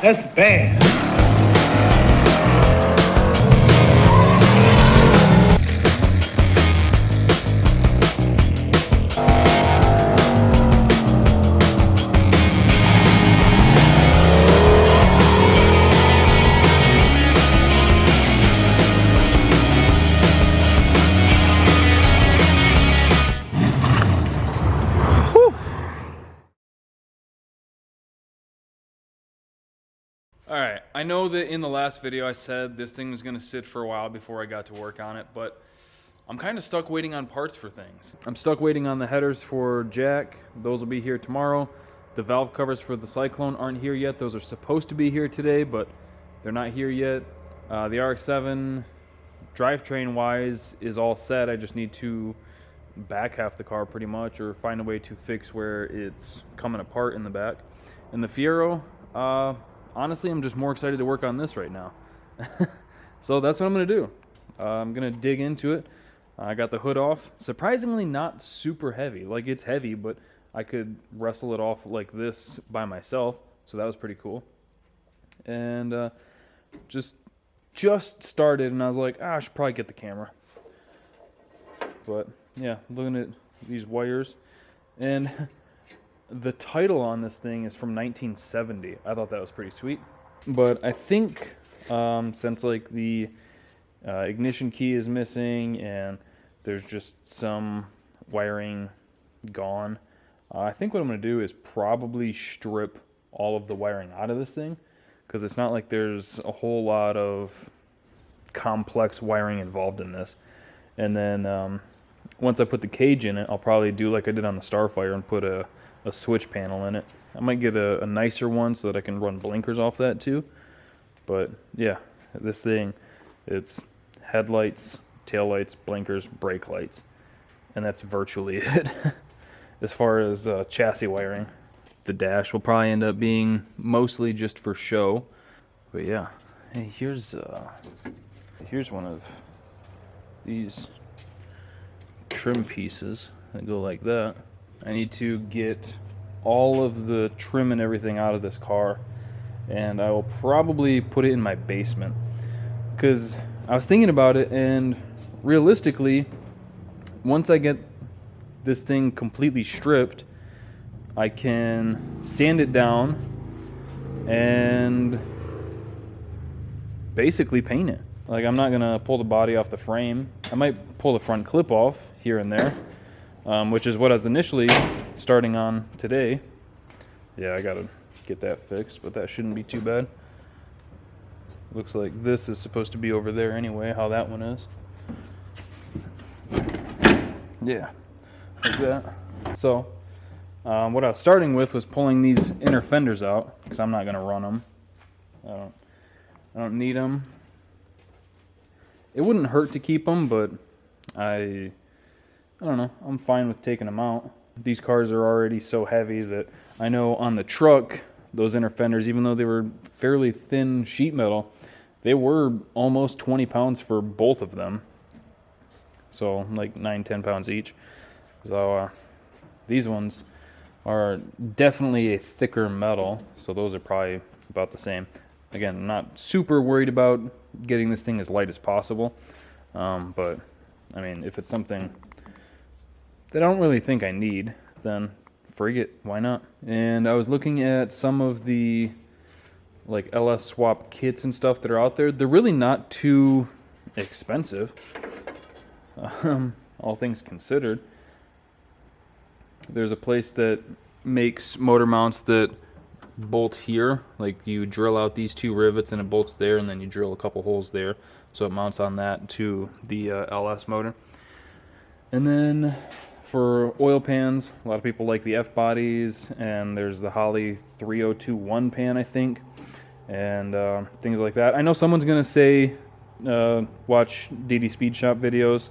That's bad. Alright, I know that in the last video I said this thing was going to sit for a while before I got to work on it, but I'm kind of stuck waiting on parts for things. I'm stuck waiting on the headers for jack. Those will be here tomorrow. The valve covers for the Cyclone aren't here yet. Those are supposed to be here today, but they're not here yet. The RX-7 drivetrain-wise is all set. I just need to back half the car pretty much, or find a way to fix where it's coming apart in the back. And the Fiero, honestly, I'm just more excited to work on this right now. So that's what I'm going to do. I'm going to dig into it. I got the hood off. Surprisingly not super heavy. Like, it's heavy, but I could wrestle it off like this by myself. So that was pretty cool. And just started, and I was like, I should probably get the camera. But yeah, looking at these wires. And the title on this thing is from 1970. I thought that was pretty sweet. But I think since like the ignition key is missing and there's just some wiring gone, I think what I'm going to do is probably strip all of the wiring out of this thing, because it's not like there's a whole lot of complex wiring involved in this. And then once I put the cage in it, I'll probably do like I did on the Starfire and put a switch panel in it. I might get a nicer one so that I can run blinkers off that too. But yeah, this thing, it's headlights, taillights, blinkers, brake lights, and that's virtually it. As far as chassis wiring, the dash will probably end up being mostly just for show. But yeah, hey, here's one of these trim pieces that go like that. I need to get all of the trim and everything out of this car, and I will probably put it in my basement, because I was thinking about it, and realistically, once I get this thing completely stripped, I can sand it down and basically paint it. Like, I'm not gonna pull the body off the frame. I might pull the front clip off here and there, which is what I was initially starting on today. Yeah, I gotta get that fixed, but that shouldn't be too bad. Looks like this is supposed to be over there anyway, how that one is. Yeah, like that. So, what I was starting with was pulling these inner fenders out, because I'm not gonna run them. I don't need them. It wouldn't hurt to keep them, but I don't know. I'm fine with taking them out. These cars are already so heavy that I know on the truck, those inner fenders, even though they were fairly thin sheet metal, they were almost 20 pounds for both of them. So like 9-10 pounds each. So these ones are definitely a thicker metal, so those are probably about the same. Again, I'm not super worried about getting this thing as light as possible, but I mean, if it's something that I don't really think I need, then frig it, why not? And I was looking at some of the like LS swap kits and stuff that are out there. They're really not too expensive, all things considered. There's a place that makes motor mounts that bolt here, like you drill out these two rivets and it bolts there, and then you drill a couple holes there, so it mounts on that to the LS motor. And then for oil pans, a lot of people like the F bodies, and there's the Holley 3021 pan, I think, and things like that. I know someone's gonna say watch DD Speed Shop videos.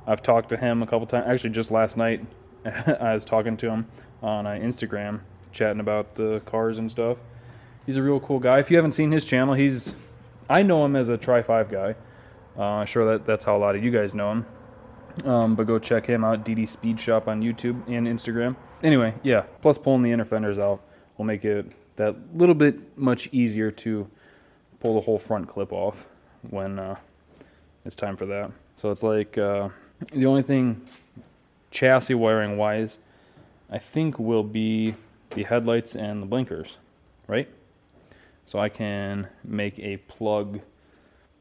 I've talked to him a couple times, actually just last night. I was talking to him on Instagram, chatting about the cars and stuff. He's a real cool guy. If you haven't seen his channel, I know him as a Tri-5 guy. I'm sure that's how a lot of you guys know him. But go check him out, DD Speed Shop on YouTube and Instagram. Anyway, yeah, plus pulling the inner fenders out will make it that little bit much easier to pull the whole front clip off when it's time for that. So it's like the only thing chassis wiring wise I think will be the headlights and the blinkers, right? So I can make a plug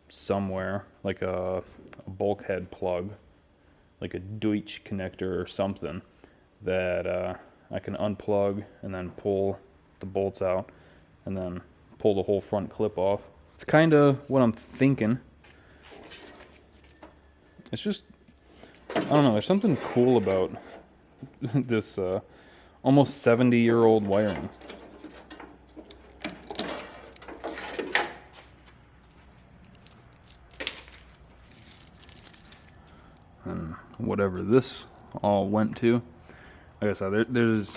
somewhere, like a bulkhead plug, like a Deutsch connector or something, that I can unplug and then pull the bolts out and then pull the whole front clip off. It's kind of what I'm thinking. It's just, I don't know, there's something cool about this almost 70-year-old wiring. And whatever this all went to, like I said, there's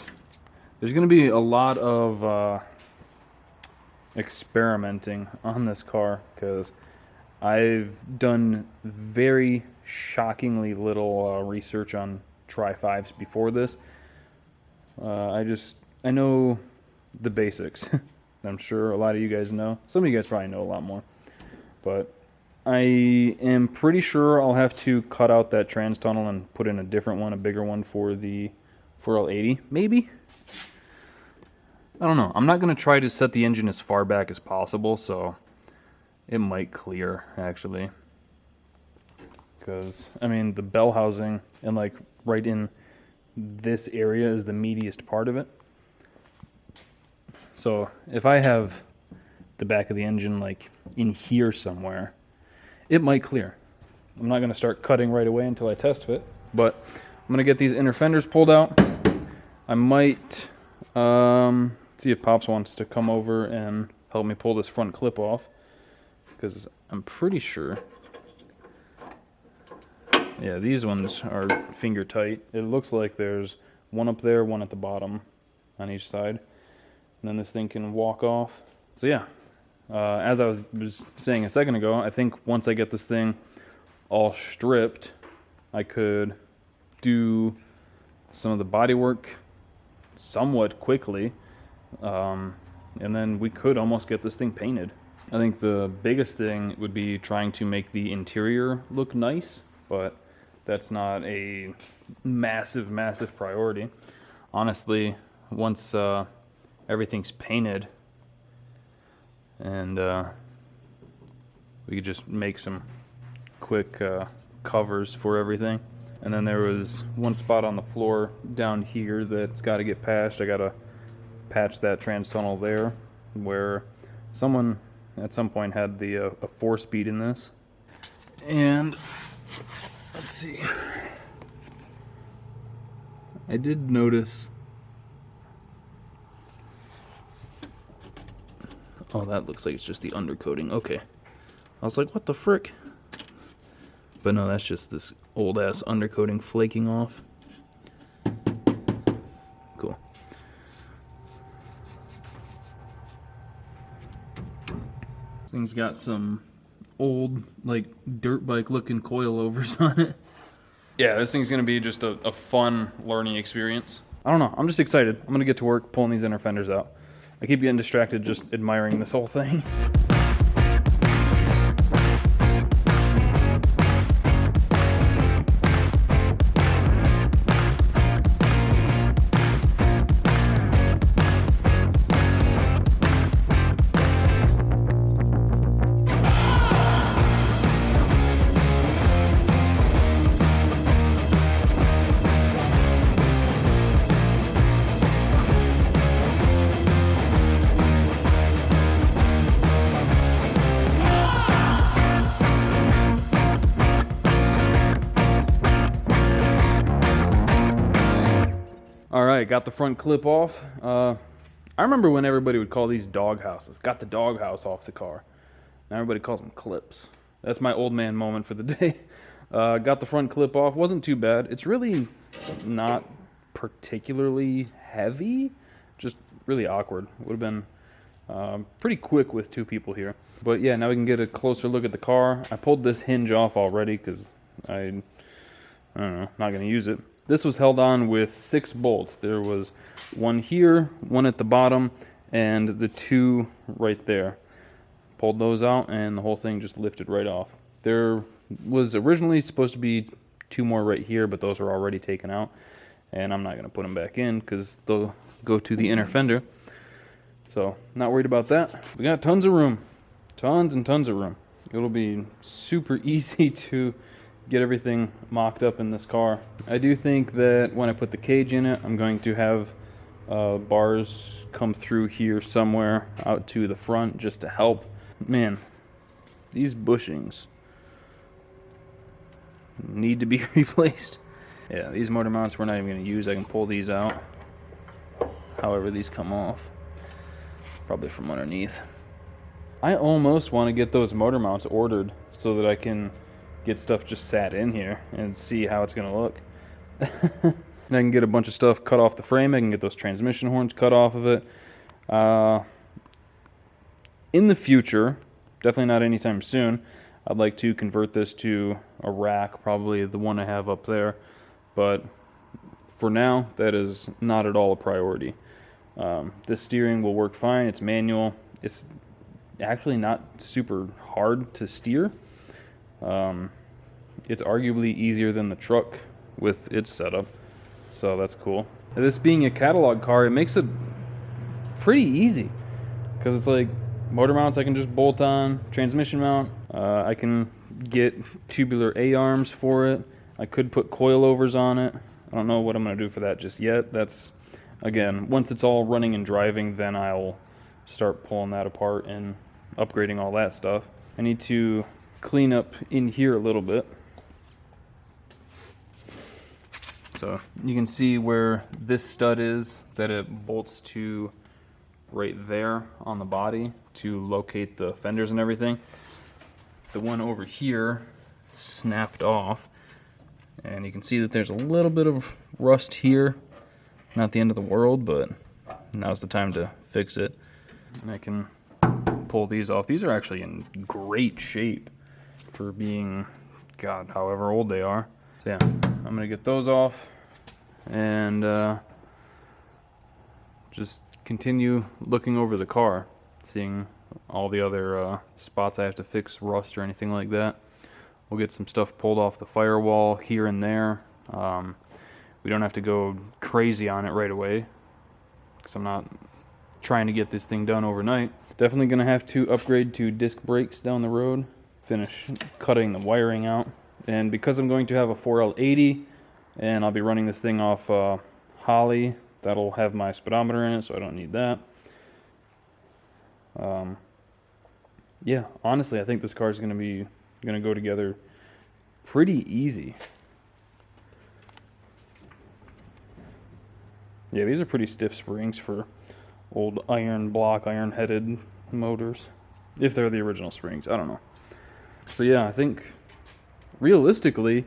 going to be a lot of experimenting on this car, because I've done very shockingly little research on Tri-5s before this. I know the basics. I'm sure a lot of you guys know. Some of you guys probably know a lot more. But I am pretty sure I'll have to cut out that trans tunnel and put in a different one, a bigger one for the 4L80, maybe? I don't know. I'm not going to try to set the engine as far back as possible, so it might clear, actually. Because, I mean, the bell housing and, like, right in this area is the meatiest part of it. So if I have the back of the engine, like, in here somewhere, it might clear. I'm not going to start cutting right away until I test fit, but I'm going to get these inner fenders pulled out. I might see if Pops wants to come over and help me pull this front clip off, because I'm pretty sure, yeah, these ones are finger tight. It looks like there's one up there, one at the bottom on each side, and then this thing can walk off. So yeah, as I was saying a second ago, I think once I get this thing all stripped, I could do some of the body work somewhat quickly, and then we could almost get this thing painted. I think the biggest thing would be trying to make the interior look nice, but that's not a massive priority. Honestly, once everything's painted and we could just make some quick covers for everything. And then there was one spot on the floor down here that's got to get patched. I got to patch that trans tunnel there, where someone at some point had the a 4-speed in this. And let's see, I did notice, oh, that looks like it's just the undercoating. Okay, I was like, what the frick? But no, that's just this old ass undercoating flaking off. Cool. This thing's got some old, like, dirt bike looking coilovers on it. Yeah, this thing's gonna be just a fun learning experience. I don't know, I'm just excited. I'm gonna get to work pulling these inner fenders out. I keep getting distracted just admiring this whole thing. Alright, got the front clip off. I remember when everybody would call these dog houses. Got the dog house off the car. Now everybody calls them clips. That's my old man moment for the day. Got the front clip off. Wasn't too bad. It's really not particularly heavy. Just really awkward. Would have been pretty quick with two people here. But yeah, now we can get a closer look at the car. I pulled this hinge off already because I don't know, not going to use it. This was held on with 6 bolts. There was one here, one at the bottom, and the two right there. Pulled those out and the whole thing just lifted right off. There was originally supposed to be two more right here, but those were already taken out, and I'm not going to put them back in because they'll go to the inner fender. So not worried about that. We got tons of room, tons and tons of room. It'll be super easy to get everything mocked up in this car. I do think that when I put the cage in it, I'm going to have bars come through here somewhere out to the front just to help. Man, these bushings need to be replaced. Yeah, these motor mounts we're not even going to use. I can pull these out however these come off, probably from underneath. I almost want to get those motor mounts ordered so that I can get stuff just sat in here and see how it's going to look. And I can get a bunch of stuff cut off the frame. I can get those transmission horns cut off of it. In the future, definitely not anytime soon, I'd like to convert this to a rack, probably the one I have up there. But for now, that is not at all a priority. This steering will work fine. It's manual. It's actually not super hard to steer. It's arguably easier than the truck with its setup, so that's cool. This being a catalog car, it makes it pretty easy because it's like motor mounts I can just bolt on, transmission mount, I can get tubular A-arms for it. I could put coilovers on it. I don't know what I'm going to do for that just yet. That's, again, once it's all running and driving, then I'll start pulling that apart and upgrading all that stuff. I need to clean up in here a little bit. So you can see where this stud is, that it bolts to right there on the body to locate the fenders and everything. The one over here snapped off, and you can see that there's a little bit of rust here. Not the end of the world, but now's the time to fix it. And I can pull these off. These are actually in great shape for being, God, however old they are. So yeah, I'm gonna get those off and just continue looking over the car, seeing all the other spots I have to fix, rust or anything like that. We'll get some stuff pulled off the firewall here and there. We don't have to go crazy on it right away because I'm not trying to get this thing done overnight. Definitely gonna have to upgrade to disc brakes down the road, finish cutting the wiring out. And because I'm going to have a 4L80 and I'll be running this thing off Holly, that'll have my speedometer in it, so I don't need that. Yeah, honestly, I think this car is gonna go together pretty easy. Yeah, these are pretty stiff springs for old iron block, iron headed motors, if they're the original springs. I don't know. So yeah, I think realistically,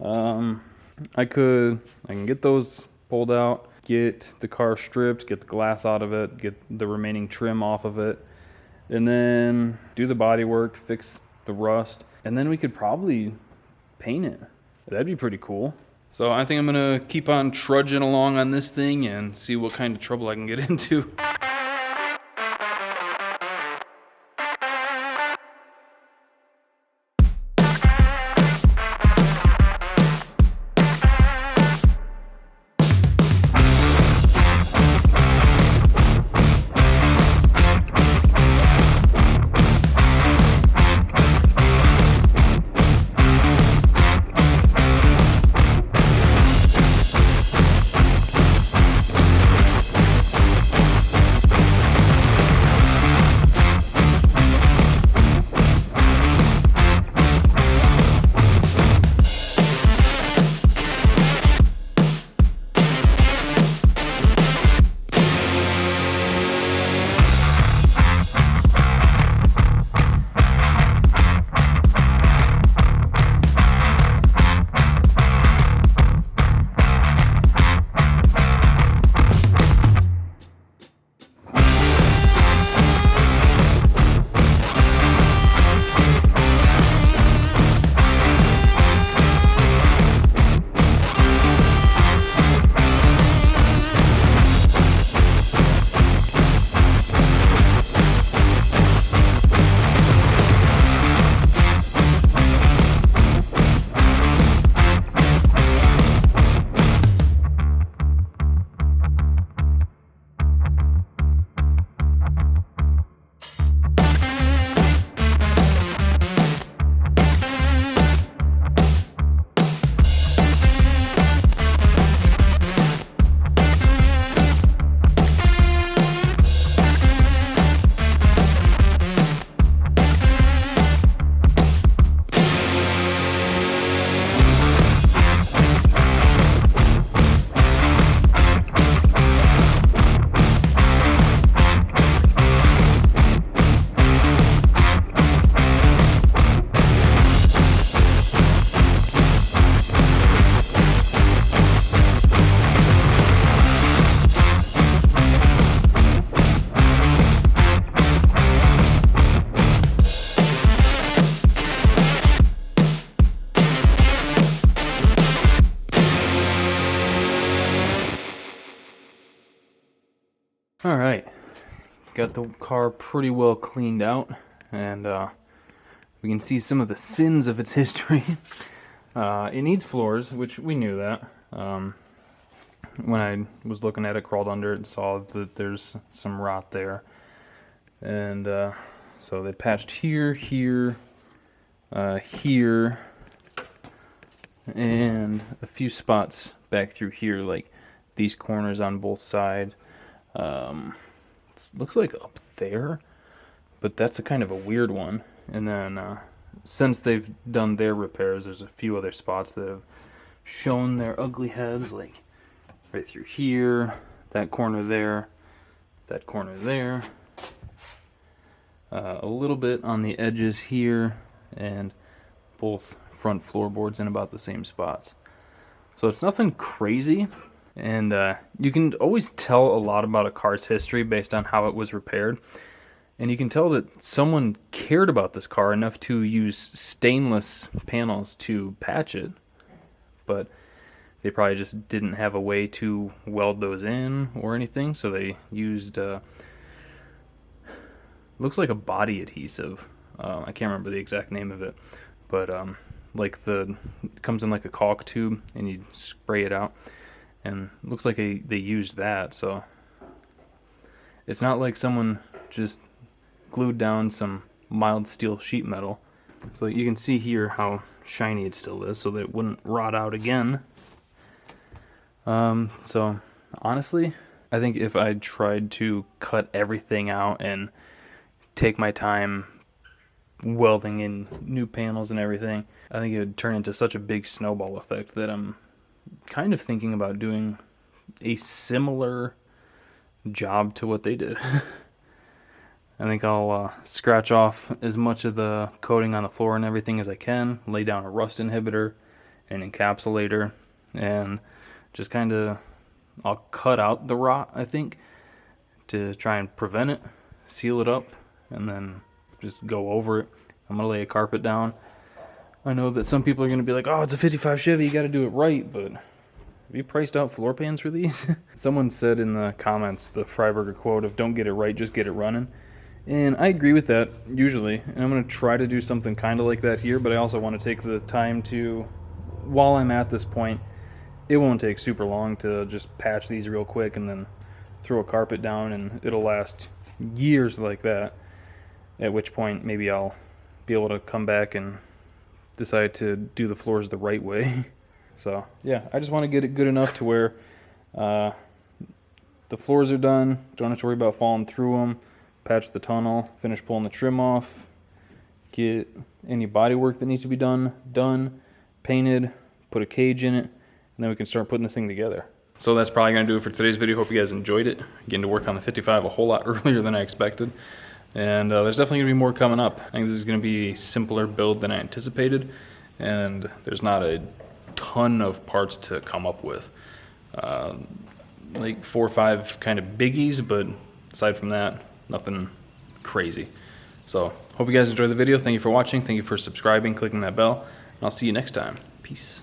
I can get those pulled out, get the car stripped, get the glass out of it, get the remaining trim off of it, and then do the body work, fix the rust, and then we could probably paint it. That'd be pretty cool. So I think I'm gonna keep on trudging along on this thing and see what kind of trouble I can get into. Alright, got the car pretty well cleaned out, and we can see some of the sins of its history. It needs floors, which we knew that. When I was looking at it, crawled under it, and saw that there's some rot there. And so they patched here, here, here, and a few spots back through here, like these corners on both sides. Looks like up there, but that's a kind of a weird one. And then since they've done their repairs, there's a few other spots that have shown their ugly heads, like right through here, that corner there, that corner there, a little bit on the edges here, and both front floorboards in about the same spots. So it's nothing crazy, and you can always tell a lot about a car's history based on how it was repaired. And you can tell that someone cared about this car enough to use stainless panels to patch it, but they probably just didn't have a way to weld those in or anything, so they used looks like a body adhesive. I can't remember the exact name of it, but like it comes in like a caulk tube, and you spray it out, and it looks like they used that. So it's not like someone just glued down some mild steel sheet metal. So you can see here how shiny it still is, so that it wouldn't rot out again. So honestly, I think if I tried to cut everything out and take my time welding in new panels and everything, I think it would turn into such a big snowball effect that I'm kind of thinking about doing a similar job to what they did. I think I'll scratch off as much of the coating on the floor and everything as I can, lay down a rust inhibitor, an encapsulator, and just kind of, I'll cut out the rot, I think, to try and prevent it, seal it up, and then just go over it. I'm going to lay a carpet down. I know that some people are going to be like, oh, it's a 55 Chevy, you got to do it right, but have you priced out floor pans for these? Someone said in the comments the Freiberger quote of don't get it right, just get it running. And I agree with that, usually. And I'm going to try to do something kind of like that here, but I also want to take the time to, while I'm at this point, it won't take super long to just patch these real quick and then throw a carpet down, and it'll last years like that. At which point, maybe I'll be able to come back and decide to do the floors the right way. So, yeah, I just want to get it good enough to where the floors are done, don't have to worry about falling through them, patch the tunnel, finish pulling the trim off, get any body work that needs to be done, painted, put a cage in it, and then we can start putting this thing together. So that's probably going to do it for today's video. Hope you guys enjoyed it. Getting to work on the 55 a whole lot earlier than I expected. And there's definitely going to be more coming up. I think this is going to be a simpler build than I anticipated. And there's not a ton of parts to come up with. Like 4 or 5 kind of biggies, but aside from that, nothing crazy. So hope you guys enjoyed the video. Thank you for watching. Thank you for subscribing, clicking that bell. And I'll see you next time. Peace.